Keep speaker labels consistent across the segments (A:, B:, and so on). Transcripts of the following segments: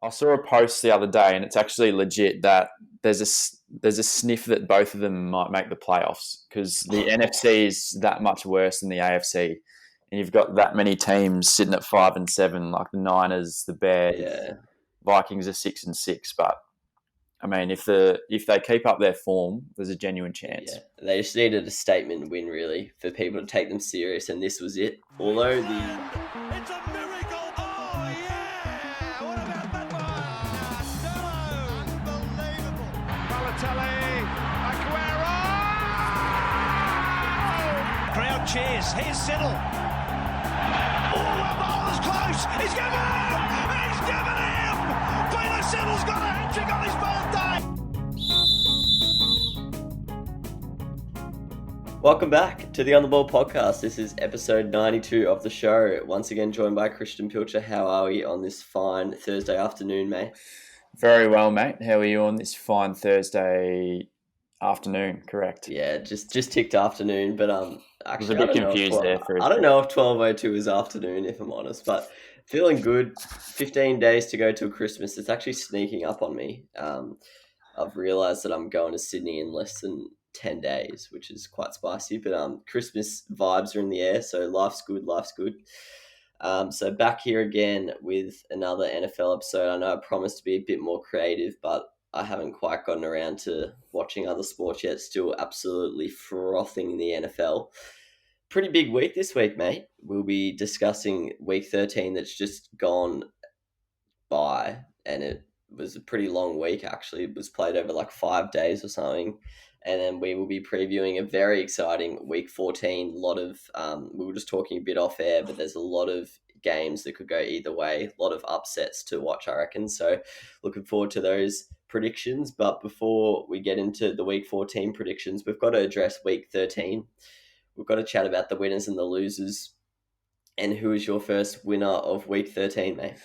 A: I saw a post the other day, and it's actually legit that there's a sniff that both of them might make the playoffs because the NFC is that much worse than the AFC, and you've got that many teams sitting at 5-7, like the Niners, the Bears,
B: Yeah.
A: Vikings are 6-6. But I mean, if they keep up their form, there's a genuine chance.
B: Yeah, they just needed a statement win, really, for people to take them serious, and this was it. Although
C: It's a miracle! Oh, yeah! What about that one? Unbelievable! Balotelli, Aguero! Crowd cheers. Here's Siddle. Oh, the ball is close! He's given him! He's given him! Peter Siddle's got a hat-trick on his birthday!
B: Welcome back to the On the Ball podcast. This is episode 92 of the show. Once again, joined by Christian Pilcher. How are we on this fine Thursday afternoon, mate?
A: Very well, mate. How are you on this fine Thursday afternoon? Correct.
B: Yeah, just ticked afternoon, but actually,
A: I was a bit confused there.
B: I don't know if 12:02 is afternoon, if I'm honest, but feeling good. 15 days to go till Christmas. It's actually sneaking up on me. I've realised that I'm going to Sydney in less than 10 days, which is quite spicy, but Christmas vibes are in the air, so life's good. So back here again with another NFL episode. I know I promised to be a bit more creative, but I haven't quite gotten around to watching other sports yet. Still absolutely frothing the NFL. Pretty big week this week, mate. We'll be discussing week 13 that's just gone by, and it was a pretty long week, actually. It was played over like 5 days or something. And then we will be previewing a very exciting week 14. A lot of, we were just talking a bit off air, but there's a lot of games that could go either way. A lot of upsets to watch, I reckon. So looking forward to those predictions. But before we get into the week 14 predictions, we've got to address week 13. We've got to chat about the winners and the losers. And who is your first winner of week 13, mate?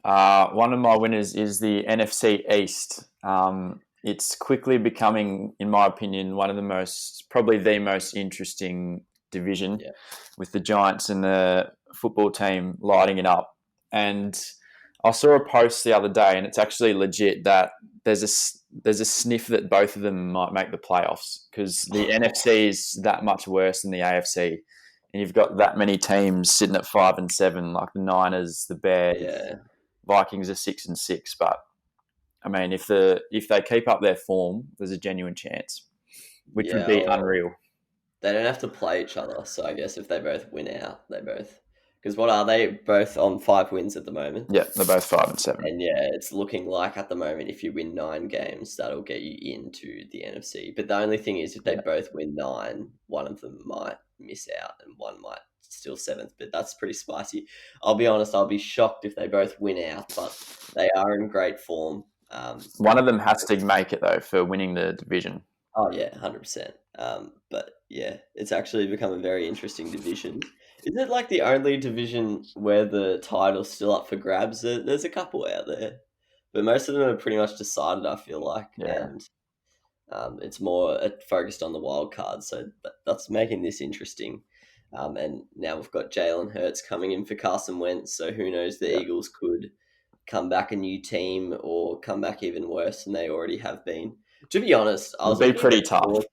A: One of my winners is the NFC East. It's quickly becoming, in my opinion, probably the most interesting division, with the Giants and the football team lighting it up. And I saw a post the other day, and it's actually legit that there's a sniff that both of them might make the playoffs because the NFC is that much worse than the AFC, and you've got that many teams sitting at 5-7, like the Niners, the Bears, Vikings are 6-6, but. I mean, if they keep up their form, there's a genuine chance, which would be unreal.
B: They don't have to play each other, so I guess if they both win out, because what are they both on 5 wins at the moment?
A: Yeah, they're both 5-7.
B: And it's looking like at the moment, if you win 9 games, that'll get you into the NFC. But the only thing is, if they both win 9, one of them might miss out, and one might still 7th. But that's pretty spicy. I'll be honest, I'll be shocked if they both win out, but they are in great form.
A: One of them has to make it, though, for winning the division.
B: Oh, yeah, 100%. But, yeah, it's actually become a very interesting division. Is it like the only division where the title's still up for grabs? There's a couple out there, but most of them are pretty much decided, I feel like.
A: Yeah.
B: And it's more focused on the wild card, so that's making this interesting. And now we've got Jalen Hurts coming in for Carson Wentz, so who knows, the Eagles could come back a new team or come back even worse than they already have been. To be honest,
A: It'll be pretty tough.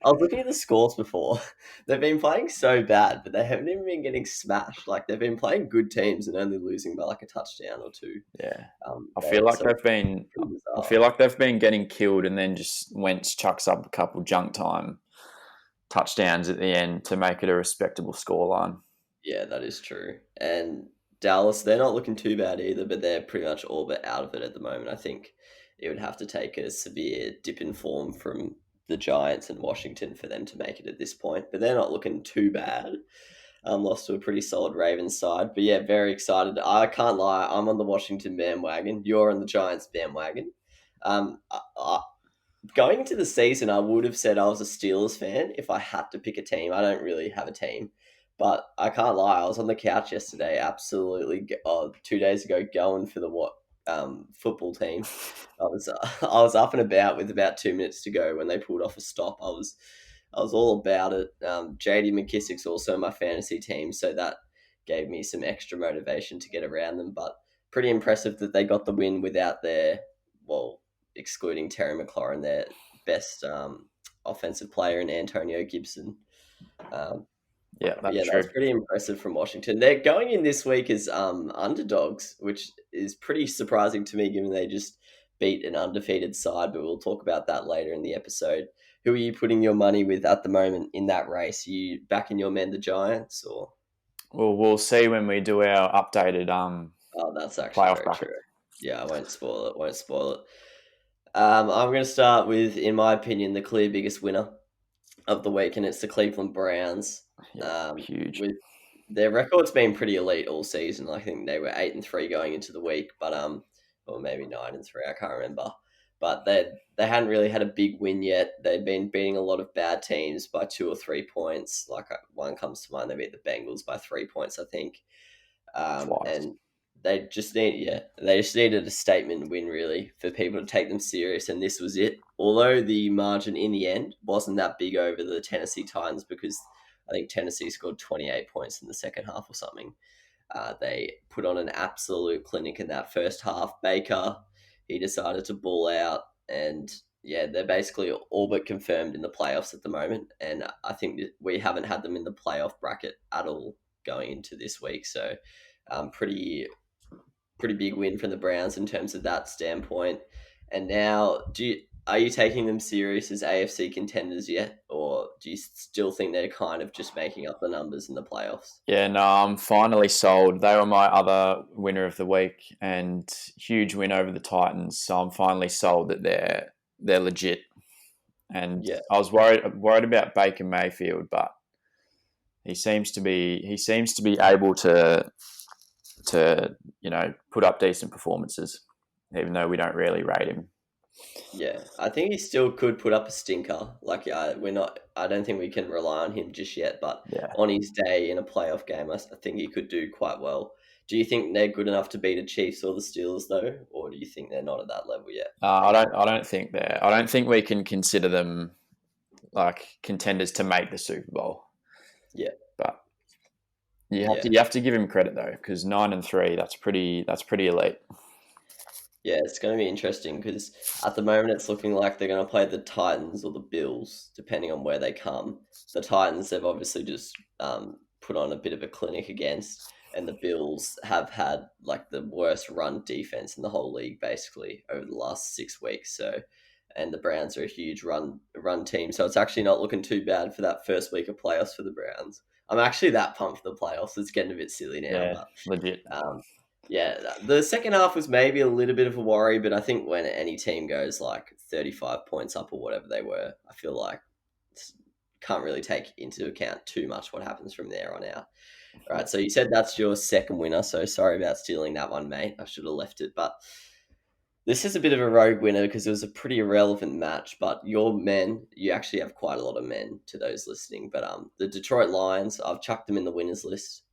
B: I was looking at the scores before. They've been playing so bad, but they haven't even been getting smashed. Like, they've been playing good teams and only losing by like a touchdown or 2.
A: Yeah. I feel like they've been getting killed, and then just Wentz chucks up a couple junk time touchdowns at the end to make it a respectable scoreline.
B: Yeah, that is true. And Dallas, they're not looking too bad either, but they're pretty much all but out of it at the moment. I think it would have to take a severe dip in form from the Giants and Washington for them to make it at this point, but they're not looking too bad. Lost to a pretty solid Ravens side, but yeah, very excited. I can't lie, I'm on the Washington bandwagon. You're on the Giants bandwagon. Going into the season, I would have said I was a Steelers fan if I had to pick a team. I don't really have a team. But I can't lie, I was on the couch yesterday, absolutely, 2 days ago, going for the football team. I was up and about with about 2 minutes to go when they pulled off a stop. I was all about it. JD McKissick's also my fantasy team, so that gave me some extra motivation to get around them. But pretty impressive that they got the win without excluding Terry McLaurin, their best offensive player, and Antonio Gibson. That's pretty impressive from Washington. They're going in this week as underdogs, which is pretty surprising to me, given they just beat an undefeated side. But we'll talk about that later in the episode. Who are you putting your money with at the moment in that race? Are you backing your men, the Giants, or?
A: Well, we'll see when we do our updated
B: that's actually
A: playoff
B: very
A: bracket.
B: true. Yeah, I won't spoil it. I'm going to start with, in my opinion, the clear biggest winner of the week, and it's the Cleveland Browns.
A: Huge.
B: With their record's been pretty elite all season. I think they were 8-3 going into the week, but or maybe 9-3. I can't remember. But they hadn't really had a big win yet. They'd been beating a lot of bad teams by 2 or 3 points. Like one comes to mind, they beat the Bengals by 3 points, I think. And they just needed a statement win, really, for people to take them serious, and this was it. Although the margin in the end wasn't that big over the Tennessee Titans, because I think Tennessee scored 28 points in the second half or something. They put on an absolute clinic in that first half. Baker, he decided to ball out, and they're basically all but confirmed in the playoffs at the moment, and I think we haven't had them in the playoff bracket at all going into this week, so pretty big win from the Browns in terms of that standpoint. And now, are you taking them serious as AFC contenders yet, or do you still think they're kind of just making up the numbers in the playoffs?
A: Yeah, no, I'm finally sold. They were my other winner of the week, and huge win over the Titans. So I'm finally sold that they're legit. And I was worried about Baker Mayfield, but he seems to be able to put up decent performances, even though we don't really rate him.
B: Yeah, I think he still could put up a stinker. Like, I don't think we can rely on him just yet, but on his day in a playoff game, I think he could do quite well. Do you think they're good enough to beat the Chiefs or the Steelers, though, or do you think they're not at that level yet?
A: I don't think I don't think we can consider them like contenders to make the Super Bowl.
B: Yeah,
A: but you have to give him credit though, because 9-3, that's pretty elite.
B: Yeah, it's going to be interesting because at the moment it's looking like they're going to play the Titans or the Bills, depending on where they come. The Titans they've obviously just put on a bit of a clinic against, and the Bills have had like the worst run defense in the whole league basically over the last 6 weeks. So, and the Browns are a huge run team, so it's actually not looking too bad for that first week of playoffs for the Browns. I'm actually that pumped for the playoffs. It's getting a bit silly now.
A: Yeah,
B: but,
A: legit.
B: The second half was maybe a little bit of a worry, but I think when any team goes like 35 points up or whatever they were, I feel like can't really take into account too much what happens from there on out. All right, so you said that's your second winner, so sorry about stealing that one, mate. I should have left it, but this is a bit of a rogue winner because it was a pretty irrelevant match, but your men, you actually have quite a lot of men to those listening, but the Detroit Lions, I've chucked them in the winners list.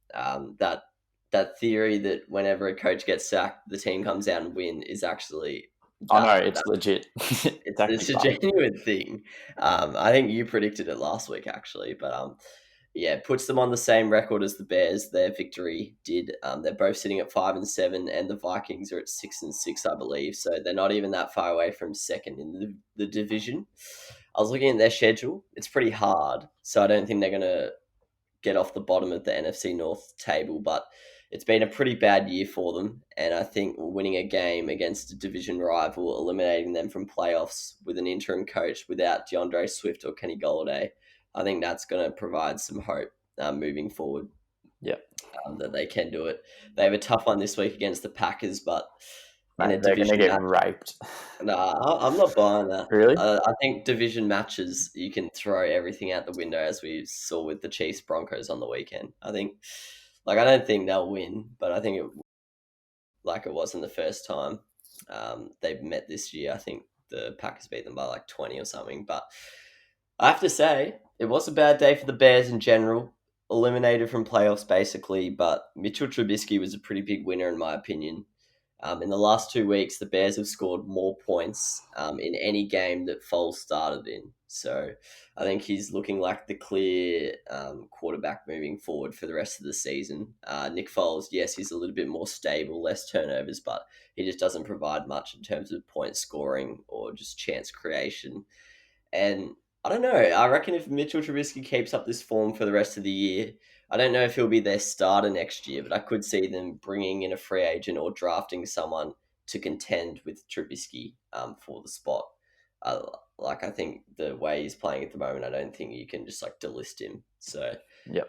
B: That theory that whenever a coach gets sacked, the team comes out and win is actually...
A: I know, it's legit.
B: It's a genuine thing. I think you predicted it last week, actually, but puts them on the same record as the Bears. Their victory did. They're both sitting at 5-7, and the Vikings are at 6-6, I believe. So they're not even that far away from second in the division. I was looking at their schedule. It's pretty hard, so I don't think they're going to get off the bottom of the NFC North table, but it's been a pretty bad year for them, and I think winning a game against a division rival, eliminating them from playoffs with an interim coach without DeAndre Swift or Kenny Golladay, I think that's going to provide some hope moving forward.
A: Yeah,
B: that they can do it. They have a tough one this week against the Packers, but
A: they're going to get raped.
B: Nah, I'm not buying that.
A: Really?
B: I think division matches, you can throw everything out the window, as we saw with the Chiefs Broncos on the weekend. I don't think they'll win, but I think it wasn't the first time they've met this year. I think the Packers beat them by like 20 or something. But I have to say, it was a bad day for the Bears in general. Eliminated from playoffs, basically. But Mitchell Trubisky was a pretty big winner, in my opinion. In the last 2 weeks, the Bears have scored more points in any game that Foles started in. So I think he's looking like the clear quarterback moving forward for the rest of the season. Nick Foles, yes, he's a little bit more stable, less turnovers, but he just doesn't provide much in terms of point scoring or just chance creation. And I don't know. I reckon if Mitchell Trubisky keeps up this form for the rest of the year, I don't know if he'll be their starter next year, but I could see them bringing in a free agent or drafting someone to contend with Trubisky for the spot. I think the way he's playing at the moment, I don't think you can just like delist him. So
A: Yep.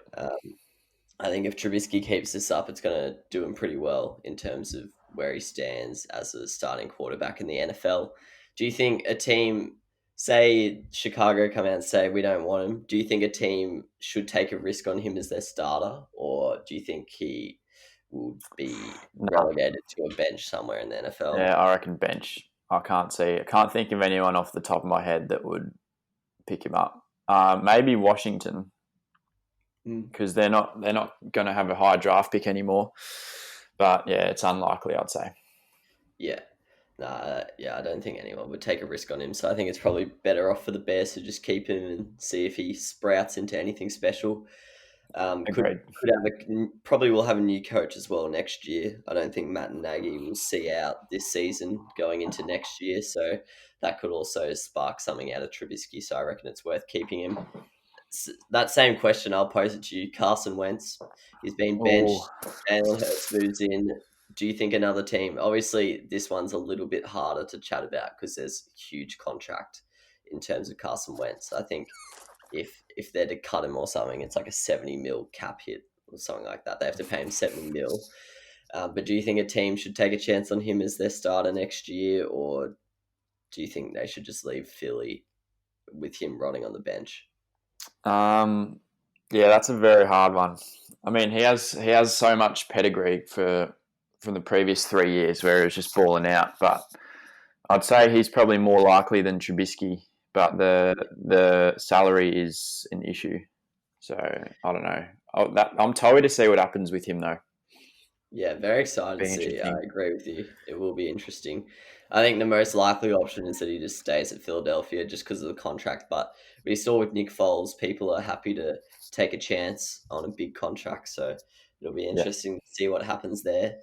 B: I think if Trubisky keeps this up, it's going to do him pretty well in terms of where he stands as a starting quarterback in the NFL. Do you think a team, say Chicago come out and say, we don't want him, do you think a team should take a risk on him as their starter? Or do you think he will be
A: No.
B: relegated to a bench somewhere in the NFL?
A: Yeah, I reckon bench. I can't think of anyone off the top of my head that would pick him up. Maybe Washington, because they're not going to have a high draft pick anymore. But yeah, it's unlikely, I'd say.
B: Yeah. I don't think anyone would take a risk on him. So I think it's probably better off for the Bears to just keep him and see if he sprouts into anything special.
A: Agreed.
B: Probably will have a new coach as well next year. I don't think Matt and Nagy will see out this season going into next year. So that could also spark something out of Trubisky. So I reckon it's worth keeping him. That same question, I'll pose it to you. Carson Wentz, he's been benched. Jalen Hurts moves in. Do you think another team? Obviously, this one's a little bit harder to chat about because there's a huge contract in terms of Carson Wentz. I think if they're to cut him or something, it's like a 70 mil cap hit or something like that. They have to pay him 70 mil. But do you think a team should take a chance on him as their starter next year, or do you think they should just leave Philly with him rotting on the bench?
A: Yeah, that's a very hard one. I mean, he has so much pedigree from the previous 3 years where he was just balling out. But I'd say he's probably more likely than Trubisky. But the salary is an issue. So I don't know. I'm totally to see what happens with him though.
B: Yeah, very excited to see. I agree with you. It will be interesting. I think the most likely option is that he just stays at Philadelphia just because of the contract. But we saw with Nick Foles, people are happy to take a chance on a big contract. So it'll be interesting to see what happens there.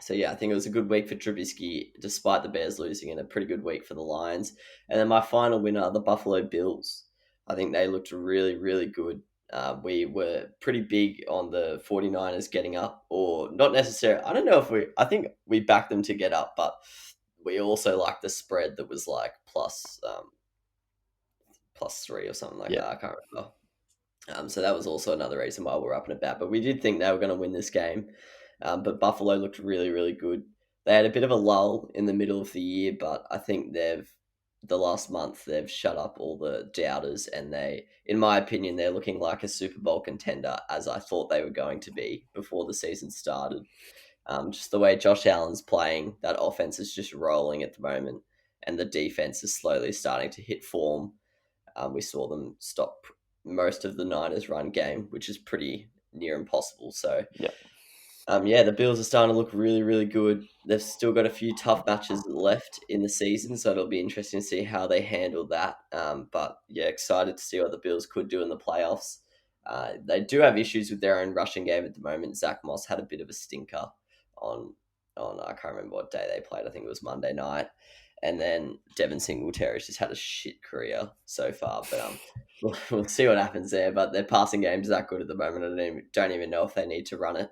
B: So yeah, I think it was a good week for Trubisky, despite the Bears losing, and a pretty good week for the Lions. And then my final winner, the Buffalo Bills. I think they looked really, really good. We were pretty big on the 49ers getting up, or not necessarily. I don't know if I think we backed them to get up, but we also liked the spread that was like plus 3 or something like that. I can't remember. So that was also another reason why we're up and about. But we did think they were going to win this game. But Buffalo looked really, really good. They had a bit of a lull in the middle of the year, but I think the last month they've shut up all the doubters, and in my opinion, they're looking like a Super Bowl contender, as I thought they were going to be before the season started. Just the way Josh Allen's playing, that offense is just rolling at the moment, and the defense is slowly starting to hit form. We saw them stop most of the Niners' run game, which is pretty near impossible. So the Bills are starting to look really, really good. They've still got a few tough matches left in the season, so it'll be interesting to see how they handle that. But yeah, excited to see what the Bills could do in the playoffs. They do have issues with their own rushing game at the moment. Zach Moss had a bit of a stinker on I can't remember what day they played. I think it was Monday night. And then Devin Singletary's just had a shit career so far. But we'll see what happens there. But their passing game's that good at the moment. I don't even know if they need to run it.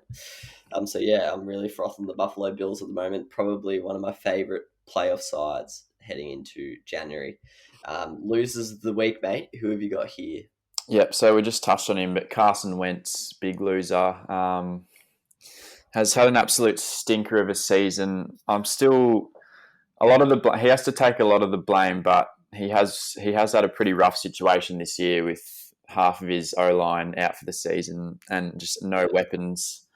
B: So yeah, I'm really frothing the Buffalo Bills at the moment. Probably one of my favorite playoff sides heading into January. Losers of the week, mate. Who have you got here?
A: Yep. So we just touched on him, but Carson Wentz, big loser, has had an absolute stinker of a season. He has to take a lot of the blame, but he has had a pretty rough situation this year with half of his O-line out for the season and just no weapons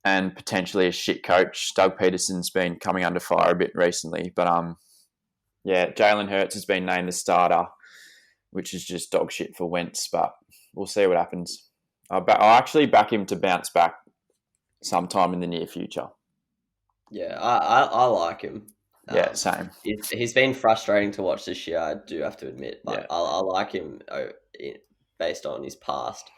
A: and potentially a shit coach. Doug Peterson's been coming under fire a bit recently, but Jalen Hurts has been named the starter, which is just dog shit for Wentz, but we'll see what happens. I'll actually back him to bounce back sometime in the near future.
B: Yeah, I like him.
A: Yeah, same.
B: He's been frustrating to watch this year, I do have to admit, but
A: Yeah.
B: I like him based on his past.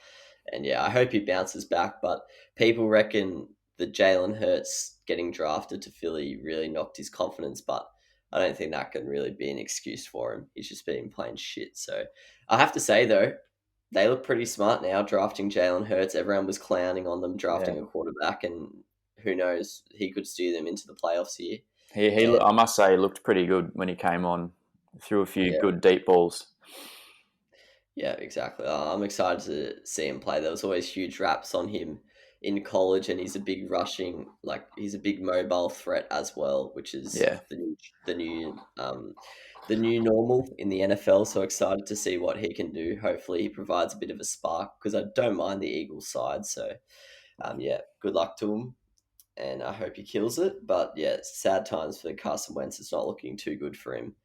B: And yeah, I hope he bounces back. But people reckon that Jalen Hurts getting drafted to Philly really knocked his confidence, but I don't think that can really be an excuse for him. He's just been playing shit. So I have to say, though, they look pretty smart now drafting Jalen Hurts. Everyone was clowning on them drafting a quarterback, and who knows, he could steer them into the playoffs here.
A: I must say, looked pretty good when he came on. Threw a few
B: Yeah.
A: good deep balls.
B: Yeah, exactly. I'm excited to see him play. There was always huge raps on him in college, and he's a big he's a big mobile threat as well, which is
A: Yeah.
B: the new normal in the NFL. So excited to see what he can do. Hopefully, he provides a bit of a spark because I don't mind the Eagles side. So, yeah, good luck to him, and I hope he kills it. But yeah, sad times for Carson Wentz. It's not looking too good for him.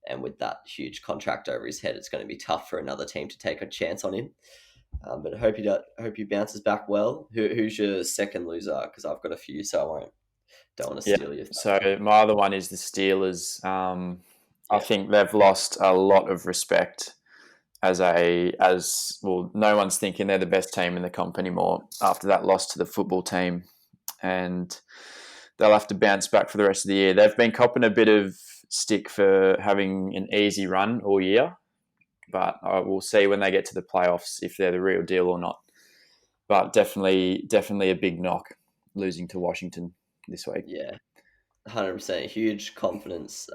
B: And with that huge contract over his head, it's going to be tough for another team to take a chance on him. But I hope he bounces back well. Who's your second loser? Because I've got a few, so don't want to steal your.
A: So my other one is the Steelers. I think they've lost a lot of respect as well. No one's thinking they're the best team in the comp anymore after that loss to the football team, and they'll have to bounce back for the rest of the year. They've been copping a bit of stick for having an easy run all year, but we'll see when they get to the playoffs if they're the real deal or not. But definitely a big knock losing to Washington this week.
B: Yeah, 100%. Huge confidence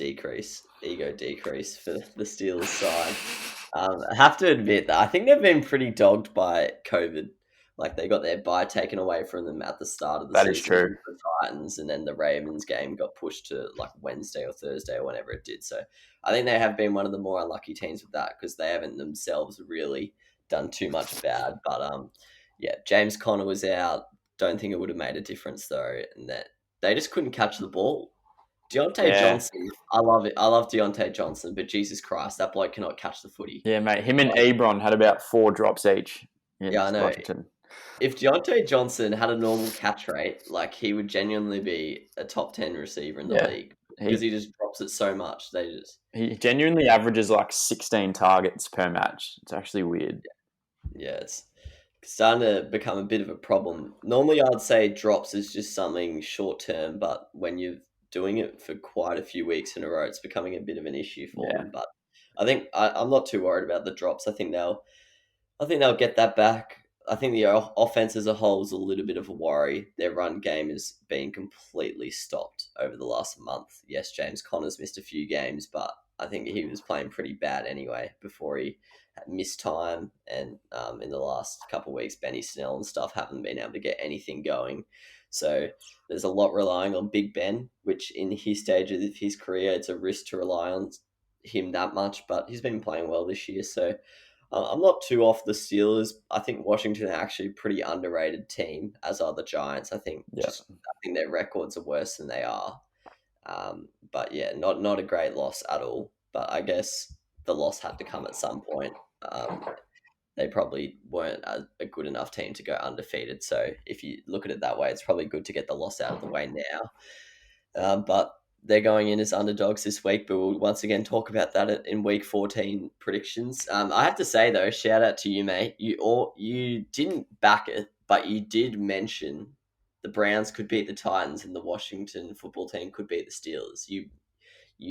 B: ego decrease for the Steelers side. I have to admit that I think they've been pretty dogged by COVID. Like they got their bye taken away from them at the start of the season.
A: That is true.
B: The Titans, and then the Ravens game got pushed to like Wednesday or Thursday or whenever it did. So I think they have been one of the more unlucky teams with that because they haven't themselves really done too much bad. But yeah, James Conner was out. Don't think it would have made a difference though, and that they just couldn't catch the ball. Deontay Johnson, I love it. I love Deontay Johnson, but Jesus Christ, that bloke cannot catch the footy.
A: Yeah, mate. Him and Ebron had about 4 drops each.
B: Yeah, I know.
A: Washington.
B: If Deontay Johnson had a normal catch rate, like he would genuinely be a top 10 receiver in the league because he just drops it so much.
A: He genuinely averages like 16 targets per match. It's actually weird.
B: Yeah, it's starting to become a bit of a problem. Normally, I'd say drops is just something short term, but when you're doing it for quite a few weeks in a row, it's becoming a bit of an issue for them. But I think I'm not too worried about the drops. I think they'll get that back. I think the offense as a whole is a little bit of a worry. Their run game has been completely stopped over the last month. Yes, James Conner's missed a few games, but I think he was playing pretty bad anyway before he had missed time. And in the last couple of weeks, Benny Snell and stuff haven't been able to get anything going. So there's a lot relying on Big Ben, which in his stage of his career, it's a risk to rely on him that much, but he's been playing well this year. So I'm not too off the Steelers. I think Washington are actually a pretty underrated team, as are the Giants. I think their records are worse than they are. But yeah, not a great loss at all. But I guess the loss had to come at some point. They probably weren't a good enough team to go undefeated. So if you look at it that way, it's probably good to get the loss out of the way now. But they're going in as underdogs this week, but we'll once again talk about that in week 14 predictions. I have to say though, shout out to you, mate. You didn't back it, but you did mention the Browns could beat the Titans and the Washington football team could beat the Steelers.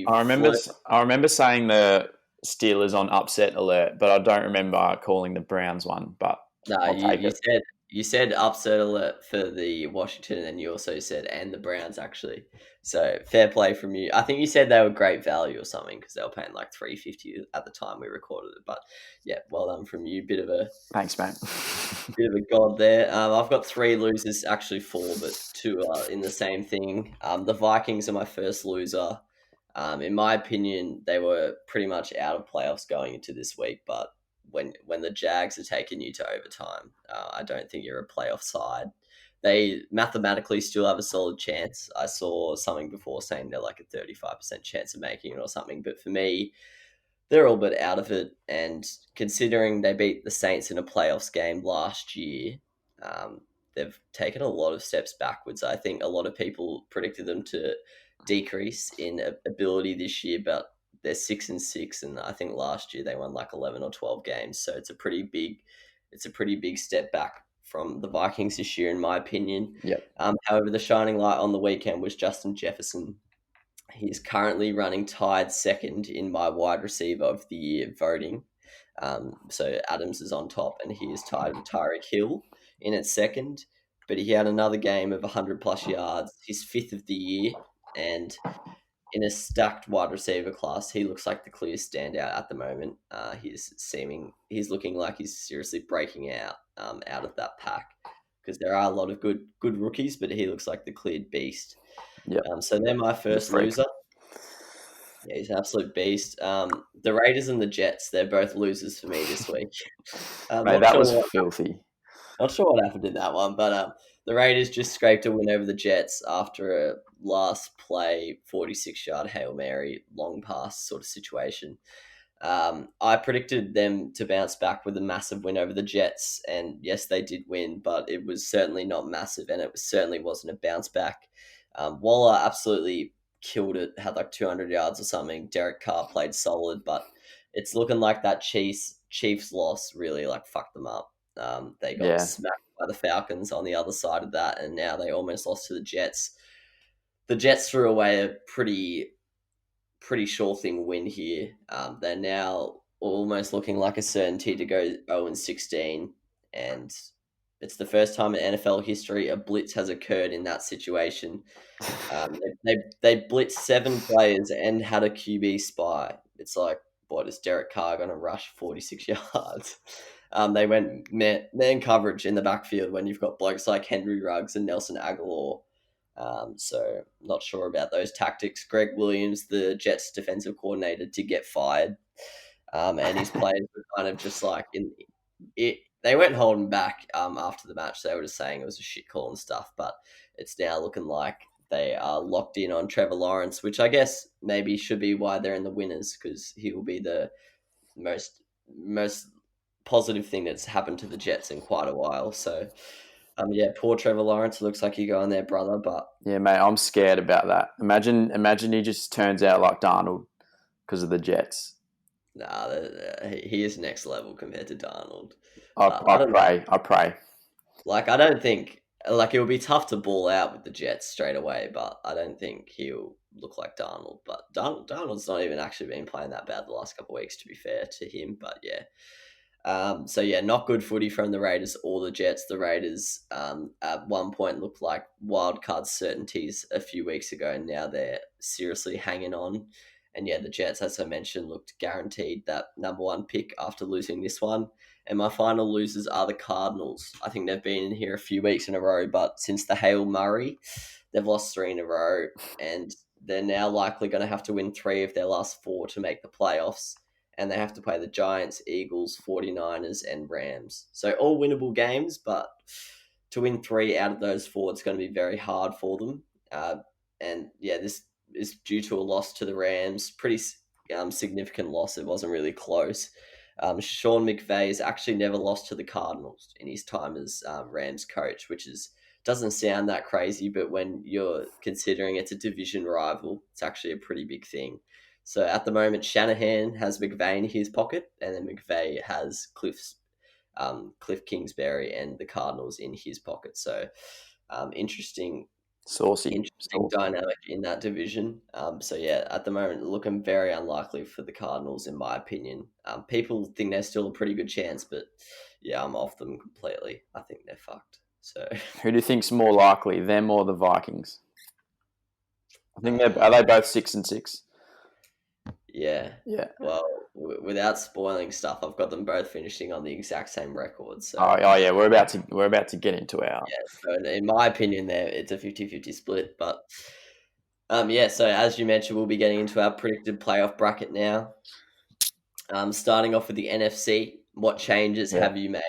A: I remember saying the Steelers on upset alert, but I don't remember calling the Browns one. But
B: no, you said upset alert for the Washington, and then you also said and the Browns actually. So fair play from you. I think you said they were great value or something because they were paying like $3.50 at the time we recorded it. But yeah, well done from you.
A: Thanks, mate.
B: Bit of a god there. I've got 3 losers, actually 4, but 2 are in the same thing. The Vikings are my first loser. In my opinion, they were pretty much out of playoffs going into this week, but when the Jags are taking you to overtime, I don't think you're a playoff side. They mathematically still have a solid chance. I saw something before saying they're like a 35% chance of making it or something, but for me, they're all but out of it. And considering they beat the Saints in a playoffs game last year, they've taken a lot of steps backwards. I think a lot of people predicted them to decrease in ability this year, but they're 6-6, and I think last year they won like 11 or 12 games. So it's a pretty big step back from the Vikings this year, in my opinion.
A: Yep.
B: However, the shining light on the weekend was Justin Jefferson. He's currently running tied second in my wide receiver of the year voting. So Adams is on top, and he is tied with Tyreek Hill in at second. But he had another game of 100 plus yards, his fifth of the year, and in a stacked wide receiver class, he looks like the clear standout at the moment. He's looking like he's seriously breaking out of that pack, because there are a lot of good rookies, but he looks like the cleared beast.
A: Yep.
B: So they're my first loser. Yeah, he's an absolute beast. The Raiders and the Jets, they're both losers for me this week.
A: Mate, that was filthy.
B: Not sure what happened in that one, but the Raiders just scraped a win over the Jets after a last play 46-yard Hail Mary long pass sort of situation. I predicted them to bounce back with a massive win over the Jets, and yes, they did win, but it was certainly not massive, and it certainly wasn't a bounce back. Waller absolutely killed it, had like 200 yards or something. Derek Carr played solid, but it's looking like that Chiefs loss really like fucked them up. They got smacked by the Falcons on the other side of that, and now they almost lost to the Jets. The Jets threw away a pretty sure thing win here. They're now almost looking like a certainty to go 0-16, and it's the first time in NFL history a blitz has occurred in that situation. They blitzed 7 players and had a QB spy. It's like, what is Derek Carr going to rush 46 yards? They went man coverage in the backfield when you've got blokes like Henry Ruggs and Nelson Aguilar. So not sure about those tactics. Greg Williams, the Jets defensive coordinator, did get fired. And his players were kind of just like they weren't holding back after the match. They were just saying it was a shit call and stuff, but it's now looking like they are locked in on Trevor Lawrence, which I guess maybe should be why they're in the winners, because he will be the most positive thing that's happened to the Jets in quite a while. So poor Trevor Lawrence. It looks like you're going there, brother. But
A: yeah, mate, I'm scared about that. Imagine he just turns out like Darnold because of the Jets.
B: Nah, he is next level compared to Darnold.
A: I pray.
B: Like, I don't think it will be tough to ball out with the Jets straight away, but I don't think he'll look like Darnold. But Darnold's not even actually been playing that bad the last couple of weeks, to be fair to him. But yeah. Not good footy from the Raiders or the Jets. The Raiders at one point looked like wild card certainties a few weeks ago, and now they're seriously hanging on. And yeah, the Jets, as I mentioned, looked guaranteed that number 1 pick after losing this one. And my final losers are the Cardinals. I think they've been in here a few weeks in a row, but since the Hail Murray, they've lost 3 in a row, and they're now likely going to have to win 3 of their last 4 to make the playoffs. And they have to play the Giants, Eagles, 49ers, and Rams. So all winnable games, but to win 3 out of those 4, it's going to be very hard for them. This is due to a loss to the Rams. Pretty significant loss. It wasn't really close. Sean McVay has actually never lost to the Cardinals in his time as Rams coach, which doesn't sound that crazy, but when you're considering it's a division rival, it's actually a pretty big thing. So at the moment, Shanahan has McVay in his pocket, and then McVay has Cliff Kingsbury and the Cardinals in his pocket. So interesting dynamic in that division. At the moment, looking very unlikely for the Cardinals, in my opinion. People think they're still a pretty good chance, but yeah, I'm off them completely. I think they're fucked. So
A: who do you think's more likely, them or the Vikings? I think are they both 6-6?
B: Yeah. Well, without spoiling stuff, I've got them both finishing on the exact same record. So.
A: Oh yeah, we're about to get into our.
B: Yeah. So in my opinion, it's a 50-50 split. But So as you mentioned, we'll be getting into our predicted playoff bracket now. Starting off with the NFC, what changes have you made?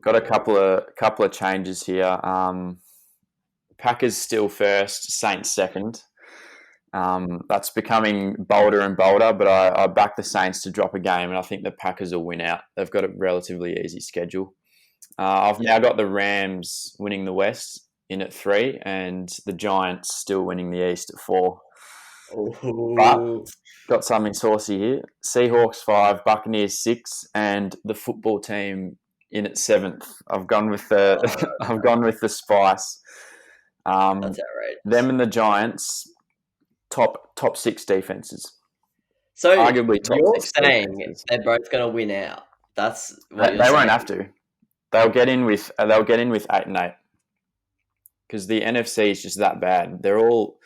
A: Got a couple of changes here. Packers still first, Saints second. That's becoming bolder and bolder, but I back the Saints to drop a game, and I think the Packers will win out. They've got a relatively easy schedule. I've now got the Rams winning the West in at 3, and the Giants still winning the East at 4. But got something saucy here. Seahawks 5, Buccaneers 6, and the football team in at 7th. I've gone with the spice.
B: That's outrageous.
A: Them and the Giants, top 6 defenses.
B: So
A: arguably top
B: you're
A: 6
B: saying
A: defenses.
B: they're both going to win out. That's what
A: They
B: you're saying.
A: won't have to. They'll get in with 8-8 because the NFC is just that bad. They're all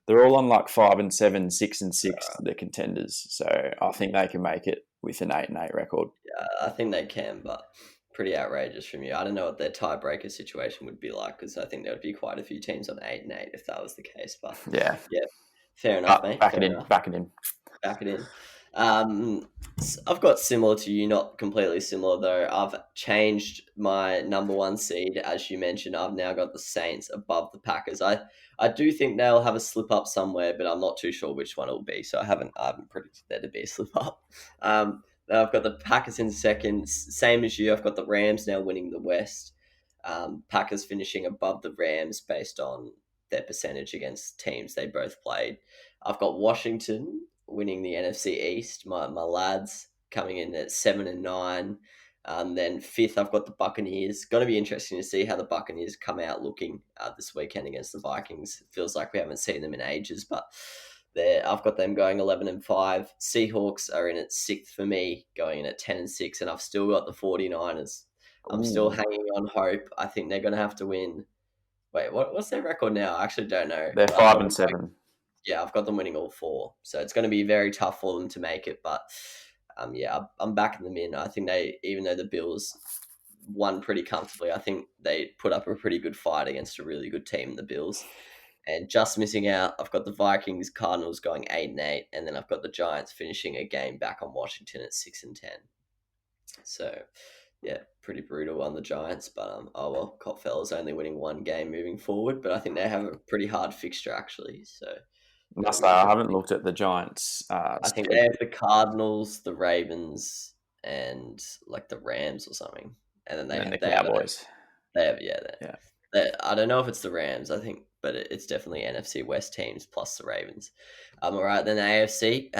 A: on like 5-7, 6-6. The contenders. So I think they can make it with an 8-8 record.
B: Yeah, I think they can, but pretty outrageous from you. I don't know what their tiebreaker situation would be like, because I think there would be quite a few teams on 8-8 if that was the case. But
A: yeah,
B: fair enough, mate.
A: Back it in.
B: I've got similar to you, not completely similar though. I've changed my number 1 seed, as you mentioned. I've now got the Saints above the Packers. I do think they'll have a slip up somewhere, but I'm not too sure which one it'll be. So I haven't predicted there to be a slip up. I've got the Packers in second, same as you. I've got the Rams now winning the West. Packers finishing above the Rams based on their percentage against teams they both played. I've got Washington winning the NFC East. My lads coming in at 7 and 9. Then 5th, I've got the Buccaneers. Going to be interesting to see how the Buccaneers come out looking this weekend against the Vikings. It feels like we haven't seen them in ages, but I've got them going 11 and 5. Seahawks are in at 6th for me, going in at 10 and 6, and I've still got the 49ers. I'm still hanging on hope. I think they're going to have to win. Wait, what's their record now? I actually don't know.
A: They're 5 and 7.
B: Yeah, I've got them winning all 4. So it's going to be very tough for them to make it. But I'm backing them in. I think even though the Bills won pretty comfortably, I think they put up a pretty good fight against a really good team, the Bills. And just missing out, I've got the Vikings, Cardinals going 8 and 8, and then I've got the Giants finishing a game back on Washington at 6 and 10. So yeah, pretty brutal on the Giants, but Cop fellas only winning 1 game moving forward, but I think they have a pretty hard fixture actually. So
A: I haven't looked at the Giants.
B: I think they have the Cardinals, the Ravens, and like the Rams or something, and then they have
A: the Cowboys.
B: I don't know if it's the Rams, I think, but it's definitely NFC West teams plus the Ravens. All right, then the AFC.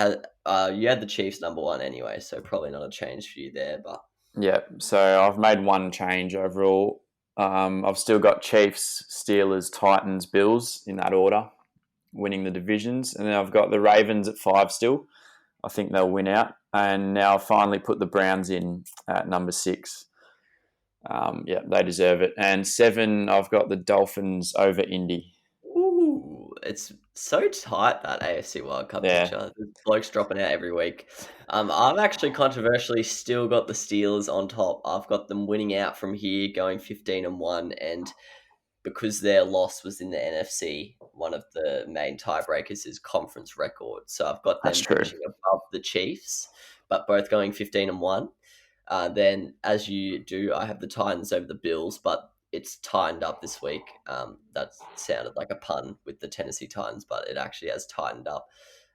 B: You had the Chiefs number 1 anyway, so probably not a change for you there, but
A: yeah. So I've made 1 change overall. I've still got Chiefs, Steelers, Titans, Bills in that order, winning the divisions, and then I've got the Ravens at 5 still. I think they'll win out, and now I've finally put the Browns in at number 6. They deserve it. And 7, I've got the Dolphins over Indy.
B: Ooh, it's so tight, that AFC World Cup picture. There's blokes dropping out every week. I've actually controversially still got the Steelers on top. I've got them winning out from here, going 15 and 1, and because their loss was in the NFC, one of the main tiebreakers is conference record. So I've got them finishing above the Chiefs, but both going 15 and 1. Then, as you do, I have the Titans over the Bills, but it's tightened up this week. That sounded like a pun with the Tennessee Titans, but it actually has tightened up.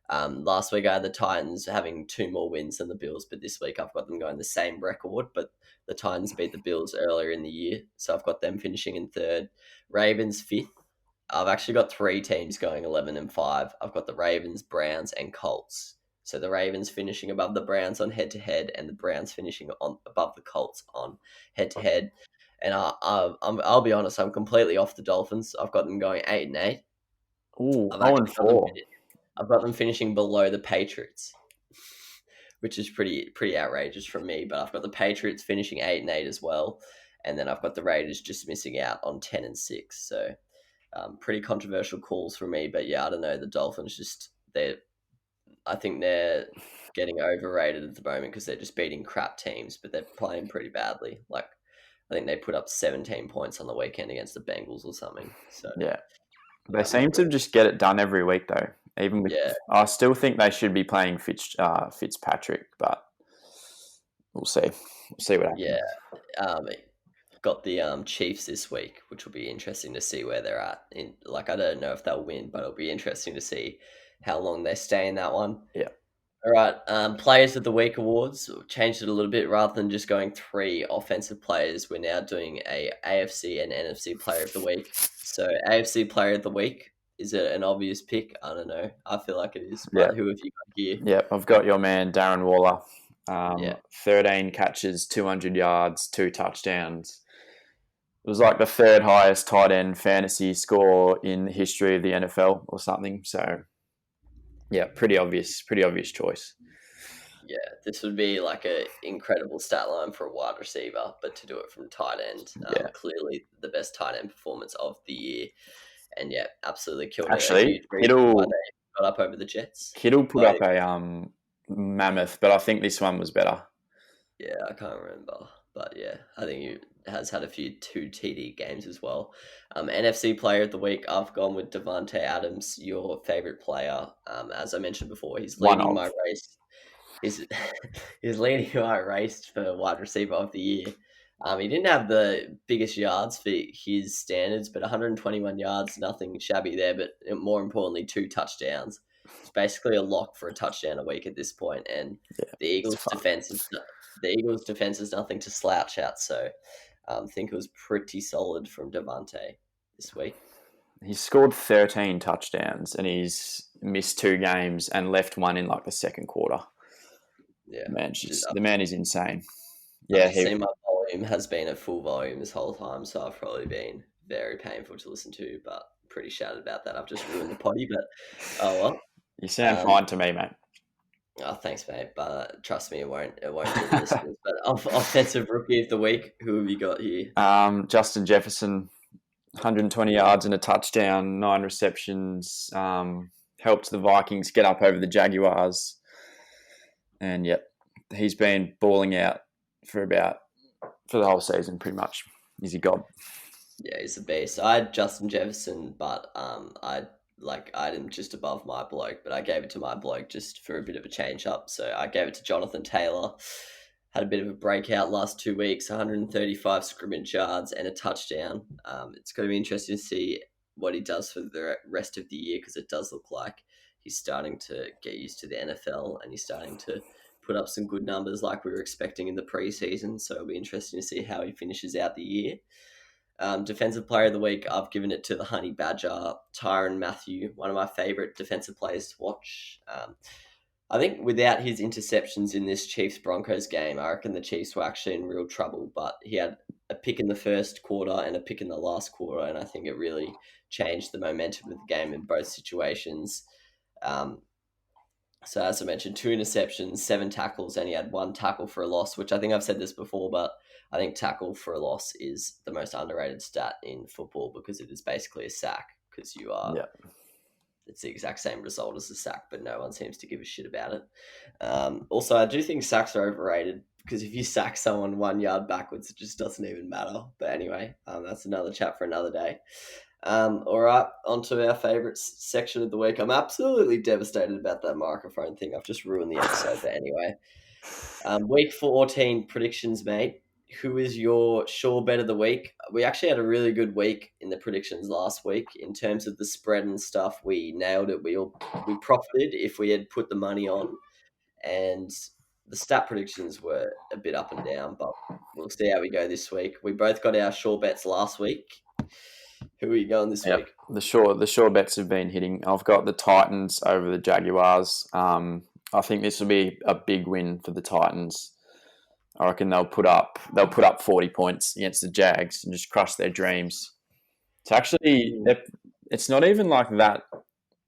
B: Last week I had the Titans having 2 more wins than the Bills, but this week I've got them going the same record, but the Titans beat the Bills earlier in the year, so I've got them finishing in 3rd. Ravens 5th. I've actually got 3 teams going 11 and 5. I've got the Ravens, Browns, and Colts. So the Ravens finishing above the Browns on head-to-head, and the Browns finishing above the Colts on head-to-head. And I'll be honest, I'm completely off the Dolphins. I've got them going 8 and 8.
A: Ooh, 0-4.
B: I've got them finishing below the Patriots, which is pretty outrageous from me. But I've got the Patriots finishing 8 and 8 as well, and then I've got the Raiders just missing out on 10 and 6. So pretty controversial calls from me. But yeah, I don't know. The Dolphins I think they're getting overrated at the moment because they're just beating crap teams, but they're playing pretty badly. Like, I think they put up 17 points on the weekend against the Bengals or something. So
A: yeah, they seem to just get it done every week though. Even with, I still think they should be playing Fitzpatrick, but we'll see. We'll see what happens.
B: Yeah, got the Chiefs this week, which will be interesting to see where they're at. I don't know if they'll win, but it'll be interesting to see how long they stay in that one.
A: Yeah.
B: All right. Players of the Week awards. Changed it a little bit. Rather than just going 3 offensive players, we're now doing a AFC and NFC Player of the Week. So AFC Player of the Week, is it an obvious pick? I don't know. I feel like it is. But who have you got here?
A: Yep, I've got your man Darren Waller.
B: Yeah.
A: 13 catches, 200 yards, 2 touchdowns. It was like the 3rd highest tight end fantasy score in the history of the NFL or something. So, yeah, pretty obvious choice.
B: Yeah, this would be like an incredible stat line for a wide receiver, but to do it from tight end, clearly the best tight end performance of the year. And yeah, absolutely killed it. A huge reason why they got up over the Jets.
A: Kittle put up a mammoth, but I think this one was better.
B: Yeah, I can't remember. But yeah, I think he has had a few 2 TD games as well. NFC Player of the Week, I've gone with Devontae Adams, your favourite player. As I mentioned before, he's leading my race. He's leading my race for wide receiver of the year. He didn't have the biggest yards for his standards, but 121 yards, nothing shabby there. But more importantly, 2 touchdowns. It's basically a lock for a touchdown a week at this point, and the Eagles' defense is nothing to slouch at. So I think it was pretty solid from Devontae this week.
A: He's scored 13 touchdowns, and he's missed 2 games and left one in like the second quarter.
B: Yeah,
A: the man is insane.
B: Yeah, my volume has been at full volume this whole time, so I've probably been very painful to listen to, but pretty shattered about that. I've just ruined the potty, but oh well.
A: You sound fine to me, mate.
B: Oh, thanks, mate. But trust me, it won't do the listeners. But offensive rookie of the week, who have you got here?
A: Justin Jefferson, 120 yards and a touchdown, 9 receptions. Helped the Vikings get up over the Jaguars. And yep, he's been balling out for the whole season, pretty much. He's a god.
B: Yeah, he's a beast. I had Justin Jefferson, but I had him just above my bloke, but I gave it to my bloke just for a bit of a change up. So I gave it to Jonathan Taylor. Had a bit of a breakout last 2 weeks, 135 scrimmage yards and a touchdown. It's going to be interesting to see what he does for the rest of the year, because it does look like he's starting to get used to the NFL and he's starting to put up some good numbers like we were expecting in the preseason. So it'll be interesting to see how he finishes out the year. Defensive Player of the Week, I've given it to the Honey Badger, Tyrann Mathieu, one of my favourite defensive players to watch. I think without his interceptions in this Chiefs-Broncos game, I reckon the Chiefs were actually in real trouble, but he had a pick in the first quarter and a pick in the last quarter, and I think it really changed the momentum of the game in both situations. So as I mentioned, 2 interceptions, 7 tackles, and he had 1 tackle for a loss, which I think I've said this before, but I think tackle for a loss is the most underrated stat in football, because it is basically a sack, because it's the exact same result as a sack, but no one seems to give a shit about it. Also, I do think sacks are overrated, because if you sack someone 1 yard backwards, it just doesn't even matter. But anyway, that's another chat for another day. All right, on to our favourite section of the week. I'm absolutely devastated about that microphone thing. I've just ruined the episode, but anyway. Week 14 predictions, mate. Who is your sure bet of the week? We actually had a really good week in the predictions last week in terms of the spread and stuff. We nailed it. We profited if we had put the money on, and the stat predictions were a bit up and down, but we'll see how we go this week. We both got our sure bets last week. Who are you going this week?
A: The sure bets have been hitting. I've got the Titans over the Jaguars. I think this will be a big win for the Titans. I reckon they'll put up 40 points against the Jags and just crush their dreams. It's actually, it's not even like that.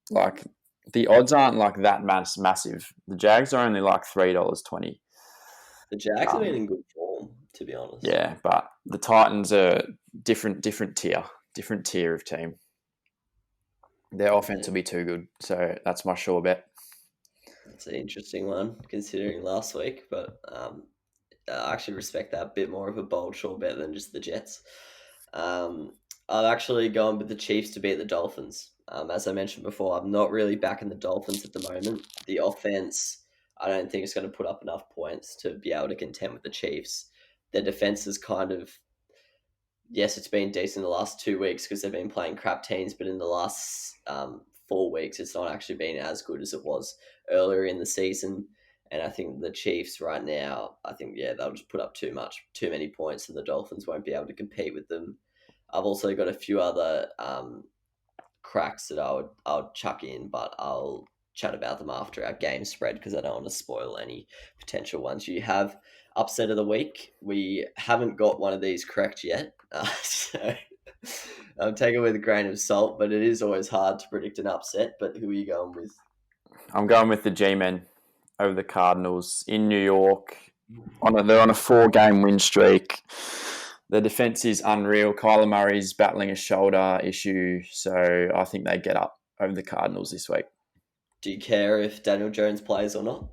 A: Like, the odds aren't like that massive. The Jags are only like $3.20.
B: The Jags have been in good form, to be honest.
A: Yeah, but the Titans are different tier of team. Their offense will be too good, so that's my sure bet.
B: That's an interesting one, considering last week, but I actually respect that. A bit more of a bold sure bet than just the Jets. I've actually gone with the Chiefs to beat the Dolphins. As I mentioned before, I'm not really backing the Dolphins at the moment. The offense, I don't think it's going to put up enough points to be able to contend with the Chiefs. Their defense is kind of, yes, it's been decent the last 2 weeks because they've been playing crap teams, but in the last 4 weeks, it's not actually been as good as it was earlier in the season. And I think the Chiefs right now, I think, they'll just put up too many points, and the Dolphins won't be able to compete with them. I've also got a few other cracks that I'll chuck in, but I'll chat about them after our game spread because I don't want to spoil any potential ones. You have upset of the week. We haven't got one of these correct yet, so take it with a grain of salt. But it is always hard to predict an upset. But who are you going with?
A: I'm going with the G-Men over the Cardinals in New York. They're on a 4-game win streak. The defense is unreal. Kyler Murray's battling a shoulder issue, so I think they get up over the Cardinals this week.
B: Do you care if Daniel Jones plays or not?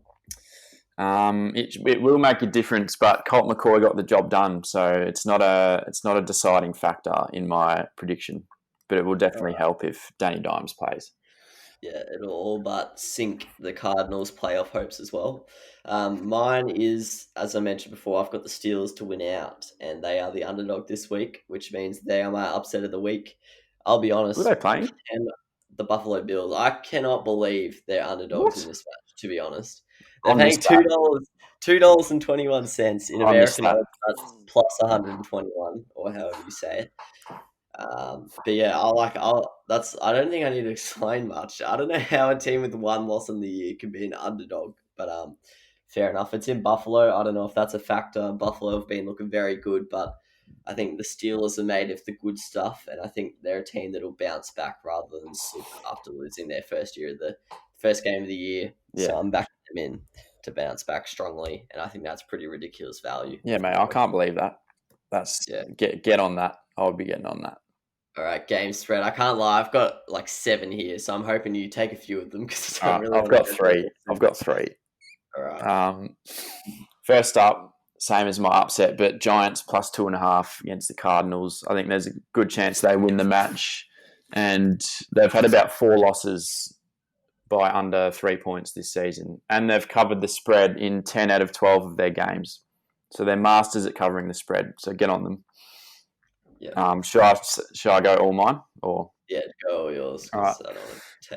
A: It will make a difference, but Colt McCoy got the job done, so it's not a deciding factor in my prediction. But it will definitely help if Danny Dimes plays.
B: Yeah, it'll all but sink the Cardinals' playoff hopes as well. Mine is, as I mentioned before, I've got the Steelers to win out, and they are the underdog this week, which means they are my upset of the week. I'll be honest.
A: Who are they playing?
B: And the Buffalo Bills. I cannot believe they're underdogs in this match, to be honest. They're
A: I
B: paying
A: missed that.
B: $2.21 in
A: I missed
B: American
A: that.
B: odds. That's plus 121, or however you say it. But yeah, I don't think I need to explain much. I don't know how a team with 1 loss in the year can be an underdog, but fair enough. It's in Buffalo. I don't know if that's a factor. Buffalo have been looking very good, but I think the Steelers are made of the good stuff, and I think they're a team that'll bounce back rather than slip after losing their first game of the year.
A: Yeah.
B: So I'm backing them in to bounce back strongly, and I think that's pretty ridiculous value.
A: Yeah, mate, I can't believe that. Get on that. I would be getting on that.
B: All right, game spread. I can't lie. I've got like 7 here, so I'm hoping you take a few of them because
A: I've got 3.
B: All right.
A: First up, same as my upset, but Giants plus 2.5 against the Cardinals. I think there's a good chance they win the match, and they've had about 4 losses by under 3 points this season, and they've covered the spread in 10 out of 12 of their games. So they're masters at covering the spread. So get on them.
B: Yeah.
A: Should I go all mine or?
B: Yeah, go all yours.
A: All right.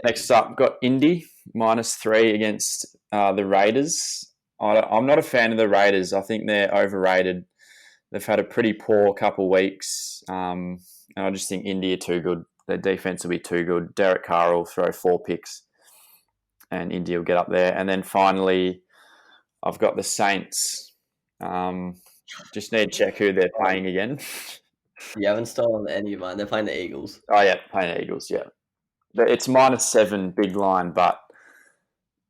A: Next up, got Indy -3 against the Raiders. I'm not a fan of the Raiders. I think they're overrated. They've had a pretty poor couple weeks, and I just think Indy are too good. Their defense will be too good. Derek Carr will throw 4 picks, and Indy will get up there. And then finally, I've got the Saints. Just need to check who they're playing again.
B: You haven't stolen any of mine. They're playing the Eagles.
A: Oh, yeah, playing the Eagles, yeah. It's -7 big line, but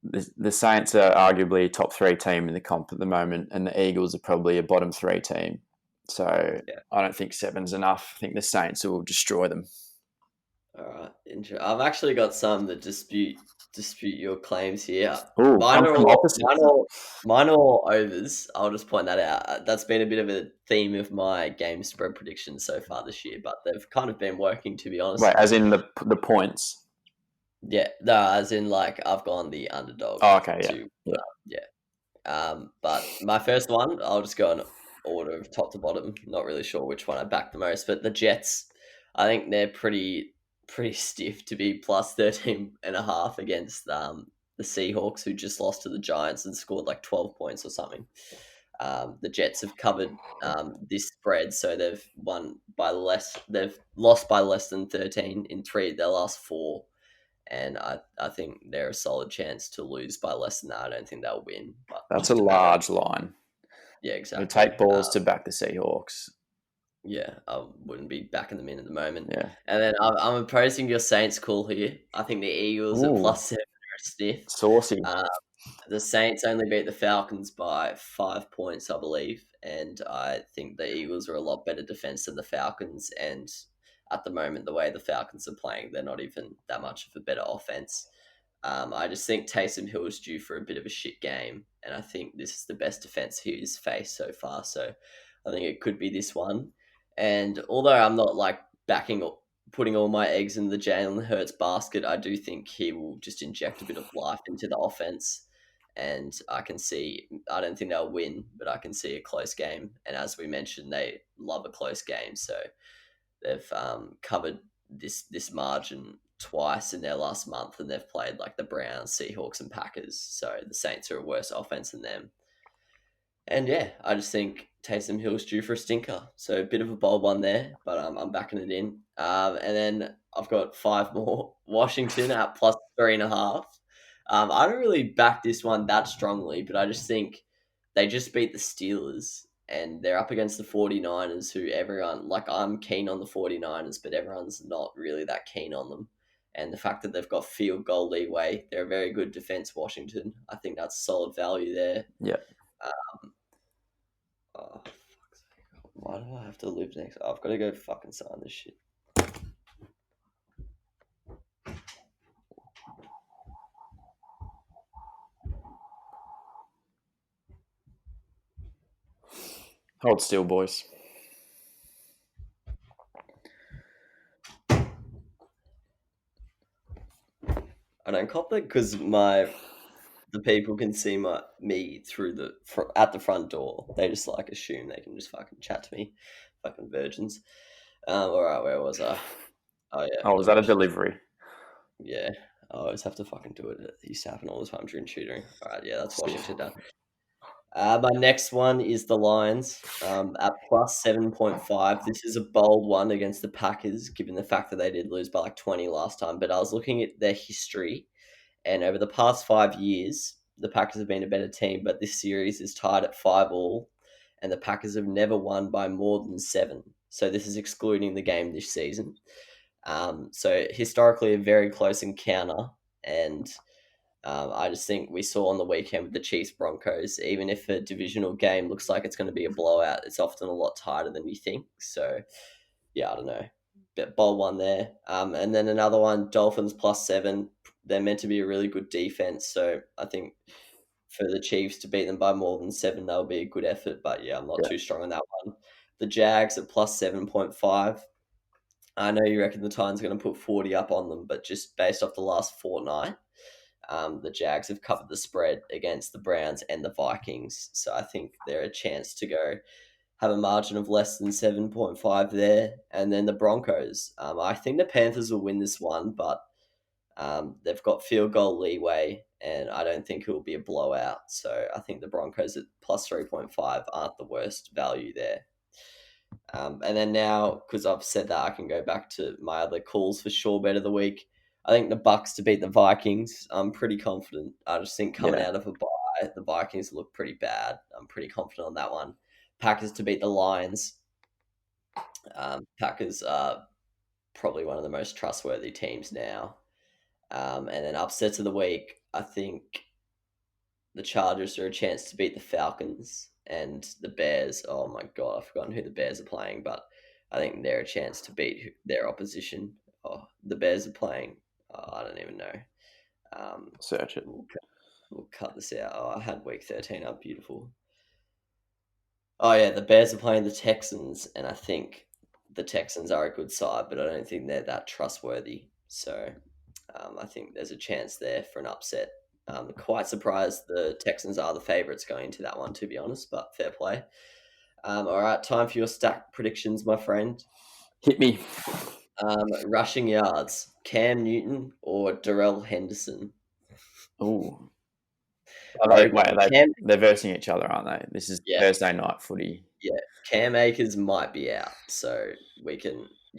A: the Saints are arguably a top 3 team in the comp at the moment, and the Eagles are probably a bottom 3 team. So I don't think 7's enough. I think the Saints will destroy them.
B: All right. I've actually got some that dispute your claims here.
A: Ooh,
B: mine are all overs. I'll just point that out. That's been a bit of a theme of my game spread predictions so far this year, but they've kind of been working, to be honest.
A: Wait, as in the points?
B: Yeah, no, as in like I've gone the underdog.
A: Oh, okay, yeah.
B: But my first one, I'll just go in order of top to bottom. Not really sure which one I back the most, but the Jets, I think they're pretty stiff to be plus 13.5 against the Seahawks, who just lost to the Giants and scored like 12 points or something. The Jets have covered this spread, so they've won by less. They've lost by less than 13 in 3 of their last 4, and I think they're a solid chance to lose by less than that. I don't think they'll win. But
A: that's a large line.
B: Yeah, exactly.
A: It'll take balls to back the Seahawks.
B: Yeah, I wouldn't be backing them in at the moment.
A: Yeah.
B: And then I'm opposing your Saints call here. I think the Eagles at +7 are a sniff.
A: Saucy.
B: The Saints only beat the Falcons by 5 points, I believe. And I think the Eagles are a lot better defense than the Falcons. And at the moment, the way the Falcons are playing, they're not even that much of a better offense. I just think Taysom Hill is due for a bit of a shit game. And I think this is the best defense he's faced so far. So I think it could be this one. And although I'm not like putting all my eggs in the Jalen Hurts basket, I do think he will just inject a bit of life into the offense. And I don't think they'll win, but I can see a close game. And as we mentioned, they love a close game. So they've covered this margin twice in their last month, and they've played like the Browns, Seahawks, and Packers. So the Saints are a worse offense than them. And yeah, I just think Taysom Hill's due for a stinker. So a bit of a bold one there, but I'm backing it in. And then I've got 5 more. Washington at plus 3.5. I don't really back this one that strongly, but I just think they just beat the Steelers and they're up against the 49ers, who everyone, like, I'm keen on the 49ers, but everyone's not really that keen on them. And the fact that they've got field goal leeway, they're a very good defense, Washington. I think that's solid value there.
A: Yeah.
B: Oh, fuck's sake. Why do I have to live next? I've got to go fucking sign this shit.
A: Hold still, boys.
B: I don't cop it because the people can see me through at the front door. They just like assume they can just fucking chat to me, fucking virgins. All right, where was I? Oh yeah.
A: Oh, was that a delivery?
B: Yeah, I always have to fucking do it. It used to happen all the time during tutoring. All right, yeah, that's Washington done. My next one is the Lions at plus 7.5. This is a bold one against the Packers, given the fact that they did lose by like 20 last time. But I was looking at their history, and over the past 5 years, the Packers have been a better team, but this series is tied at 5-all, and the Packers have never won by more than 7. So this is excluding the game this season. So historically a very close encounter, and I just think we saw on the weekend with the Chiefs Broncos, even if a divisional game looks like it's going to be a blowout, it's often a lot tighter than you think. So yeah, I don't know. Bit bold one there. And then another one, Dolphins plus 7. They're meant to be a really good defense, so I think for the Chiefs to beat them by more than 7, that would be a good effort. But yeah, I'm not too strong on that one. The Jags at plus 7.5. I know you reckon the Titans are going to put 40 up on them, but just based off the last fortnight, the Jags have covered the spread against the Browns and the Vikings. So I think they're a chance to go have a margin of less than 7.5 there. And then the Broncos. I think the Panthers will win this one, but they've got field goal leeway, and I don't think it will be a blowout. So I think the Broncos at plus 3.5 aren't the worst value there. And then now, because I've said that, I can go back to my other calls for sure bet of the week. I think the Bucks to beat the Vikings. I'm pretty confident. I just think coming out of a bye, the Vikings look pretty bad. I'm pretty confident on that one. Packers to beat the Lions. Packers are probably one of the most trustworthy teams now. And then upsets of the week, I think the Chargers are a chance to beat the Falcons, and the Bears. Oh my God, I've forgotten who the Bears are playing, but I think they're a chance to beat their opposition. Oh, the Bears are playing. Oh, I don't even know.
A: Search it.
B: We'll cut this out. Oh, I had week 13 up. Beautiful. Oh yeah, the Bears are playing the Texans, and I think the Texans are a good side, but I don't think they're that trustworthy. So I think there's a chance there for an upset. Quite surprised the Texans are the favourites going into that one, to be honest, but fair play. All right, time for your stack predictions, my friend.
A: Hit me.
B: Rushing yards, Cam Newton or Darrell Henderson?
A: Ooh. They're versing each other, aren't they? This is Thursday night footy.
B: Yeah, Cam Akers might be out, so you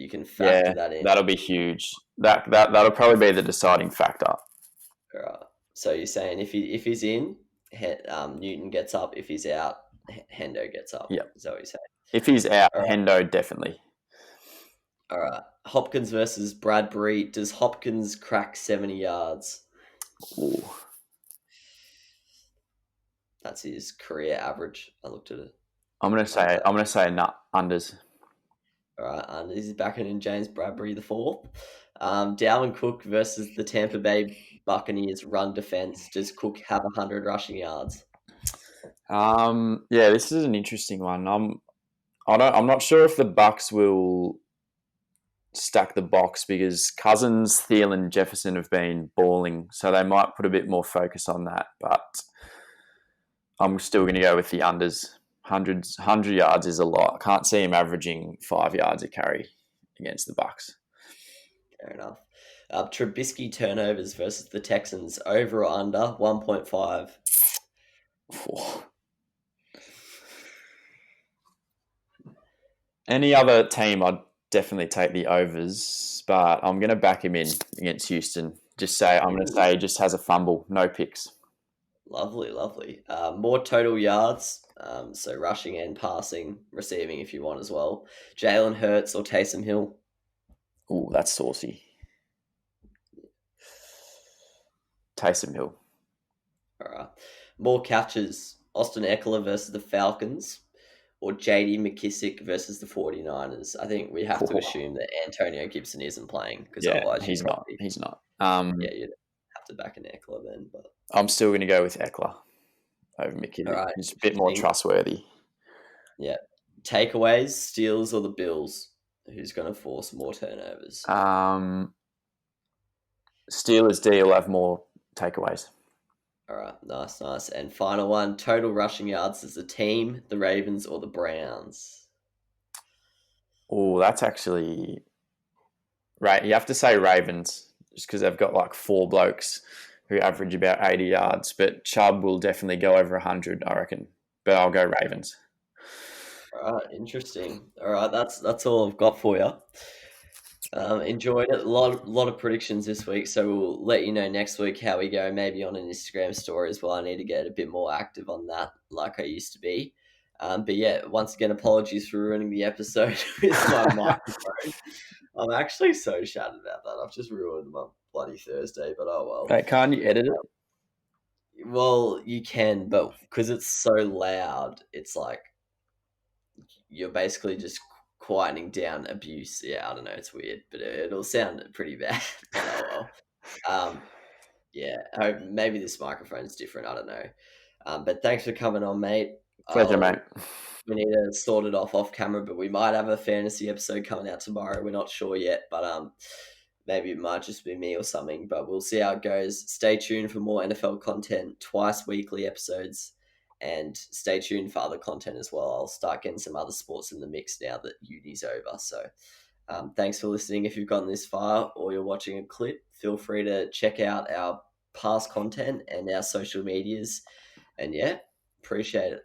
B: can factor that in.
A: That'll be huge. That'll probably be the deciding factor.
B: All right. So you're saying if he's in, Newton gets up. If he's out, Hendo gets up.
A: Yeah.
B: Is that what you're saying?
A: If he's out, Hendo definitely.
B: All right. Hopkins versus Bradbury. Does Hopkins crack 70 yards?
A: Ooh.
B: That's his career average. I looked at it.
A: I'm gonna say unders.
B: All right, unders. He's backing in James Bradbury the fourth. Dalvin Cook versus the Tampa Bay Buccaneers run defense. Does Cook have 100 rushing yards?
A: Yeah, this is an interesting one. I'm not sure if the Bucks will stack the box because Cousins, Thielen, Jefferson have been balling, so they might put a bit more focus on that. But I'm still going to go with the unders. 100 yards is a lot. I can't see him averaging 5 yards a carry against the Bucks.
B: Fair enough. Trubisky turnovers versus the Texans, over or under 1.5.
A: Any other team, I'd definitely take the overs, but I'm going to back him in against Houston. I'm going to say just has a fumble, no picks.
B: Lovely. More total yards, so rushing and passing, receiving if you want as well. Jalen Hurts or Taysom Hill?
A: Ooh, that's saucy. Taysom Hill.
B: All right. More catches, Austin Eckler versus the Falcons or JD McKissick versus the 49ers? I think we have to assume that Antonio Gibson isn't playing, because otherwise
A: he's not. You'd
B: have to back an Eckler then. But
A: I'm still going to go with Eckler over McKissick.
B: All right.
A: He's a bit more trustworthy.
B: Yeah. Takeaways, Steelers or the Bills? Who's going to force more turnovers?
A: Steelers D will have more takeaways.
B: All right, nice. And final one, total rushing yards as a team, the Ravens or the Browns?
A: Oh, that's actually right. You have to say Ravens just because they've got like 4 blokes who average about 80 yards, but Chubb will definitely go over 100, I reckon. But I'll go Ravens.
B: All right, interesting. All right, that's all I've got for you. Enjoyed it. A lot of predictions this week, so we'll let you know next week how we go. Maybe on an Instagram story as well. I need to get a bit more active on that, like I used to be. But yeah, once again, apologies for ruining the episode with my microphone. I'm actually so shattered about that. I've just ruined my bloody Thursday, but oh well.
A: Wait, can't you edit it?
B: Well, you can, but because it's so loud, it's like you're basically just quieting down abuse. Yeah, I don't know. It's weird, but it'll sound pretty bad. But oh well. Yeah, I hope maybe this microphone's different. I don't know. But thanks for coming on, mate.
A: Pleasure, mate.
B: We need to sort it off camera, but we might have a fantasy episode coming out tomorrow. We're not sure yet, but maybe it might just be me or something. But we'll see how it goes. Stay tuned for more NFL content, twice weekly episodes. And stay tuned for other content as well. I'll start getting some other sports in the mix now that uni's over. So thanks for listening. If you've gotten this far or you're watching a clip, feel free to check out our past content and our social medias. And yeah, appreciate it.